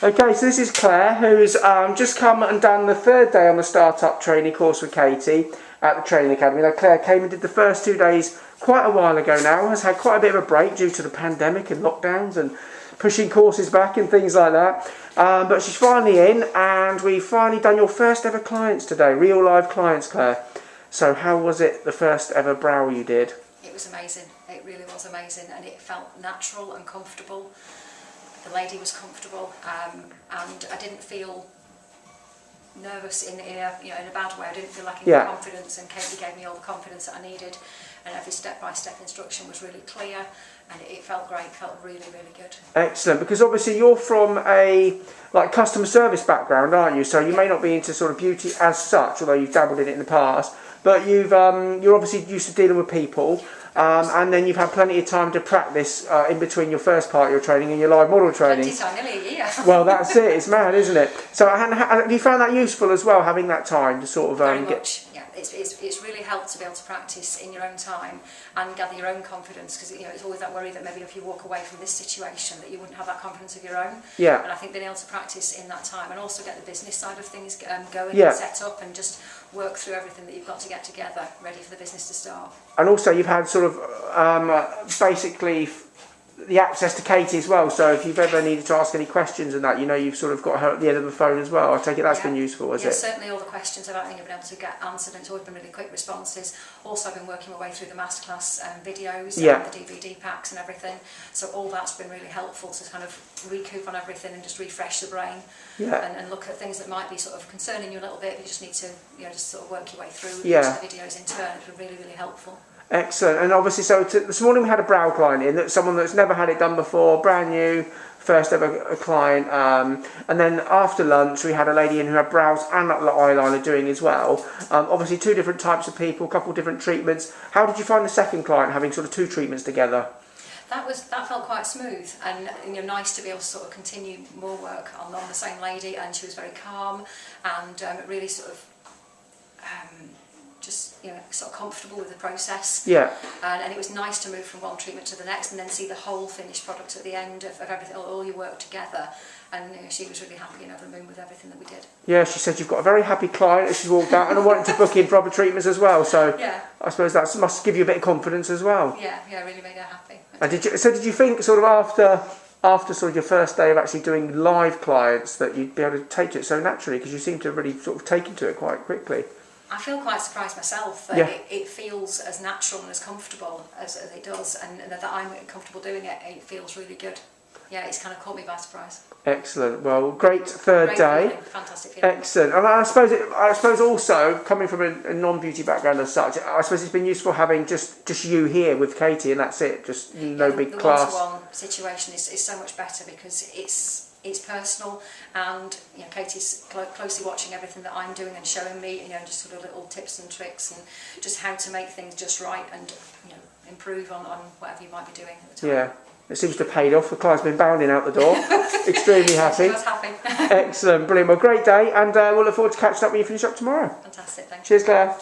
Okay, so this is Claire, who's just come and done the third day on the startup training course with Katy at the training academy. Now, Claire came and did the first 2 days quite a while ago now, has had quite a bit of a break due to the pandemic and lockdowns and pushing courses back and things like that. But she's finally in, and we've finally done your first ever clients today, real live clients, Claire. So how was it, the first ever brow you did? It was amazing. It really was amazing, and it felt natural and comfortable. The lady was comfortable, and I didn't feel nervous in a bad way. I didn't feel lacking in confidence, and Katy gave me all the confidence that I needed, and every step-by-step instruction was really clear, and it felt great. It felt really, really good. Excellent, because obviously you're from a customer service background, aren't you? So you may not be into sort of beauty as such, although you've dabbled in it in the past. But you're obviously used to dealing with people. And then you've had plenty of time to practice in between your first part of your training and your live model training. Nearly a year. Well, that's it. It's mad, isn't it? So have you found that useful as well, having that time to sort of Very much. Yeah, it's really helped to be able to practice in your own time and gather your own confidence, because it's always that worry that maybe if you walk away from this situation that you wouldn't have that confidence of your own. Yeah. And I think being able to practice in that time and also get the business side of things going and set up and just work through everything that you've got to get together, ready for the business to start. And also you've had sort of basically the access to Katy as well, so if you've ever needed to ask any questions and that, you've sort of got her at the end of the phone as well. I take it that's been useful, has it? Certainly all the questions I've been able to get answered, and it's always been really quick responses. Also I've been working my way through the masterclass videos and the DVD packs and everything, so all that's been really helpful to kind of recoup on everything and just refresh the brain and look at things that might be sort of concerning you a little bit, but you just need to just sort of work your way through each of the videos in turn. It's been really, really helpful. Excellent. And obviously, so this morning we had a brow client in, someone that's never had it done before, brand new, first ever client. And then after lunch we had a lady in who had brows and eyeliner doing as well. Obviously 2 different types of people, a couple of different treatments. How did you find the second client having sort of 2 treatments together? That felt quite smooth, and nice to be able to sort of continue more work on the same lady, and she was very calm and really sort of just sort of comfortable with the process. Yeah. And it was nice to move from one treatment to the next and then see the whole finished product at the end of everything, all your work together. And she was really happy and over the moon with everything that we did. Yeah, she said you've got a very happy client as she walked out, and I wanted to book in for other treatments as well. So I suppose that must give you a bit of confidence as well. Yeah, really made her happy. And did you think sort of after sort of your first day of actually doing live clients that you'd be able to take to it so naturally, because you seem to have really sort of taken to it quite quickly? I feel quite surprised myself that it feels as natural and as comfortable as it does, and that I'm comfortable doing it. It feels really good. Yeah, it's kind of caught me by surprise. Excellent. Well, great third day. Feeling. Fantastic feeling. Excellent. And I suppose also coming from a non-beauty background as such, I suppose it's been useful having just you here with Katy, and that's it. Just no big class. The one-to-one situation is so much better because it's personal, and Katy's closely watching everything that I'm doing and showing me, just sort of little tips and tricks and just how to make things just right and improve on whatever you might be doing at the time. Yeah. It seems to have paid off. The client's been bounding out the door. Extremely happy. She was happy. Excellent, brilliant. Well, great day, and we'll look forward to catching up when you finish up tomorrow. Fantastic, thanks. Cheers, Claire.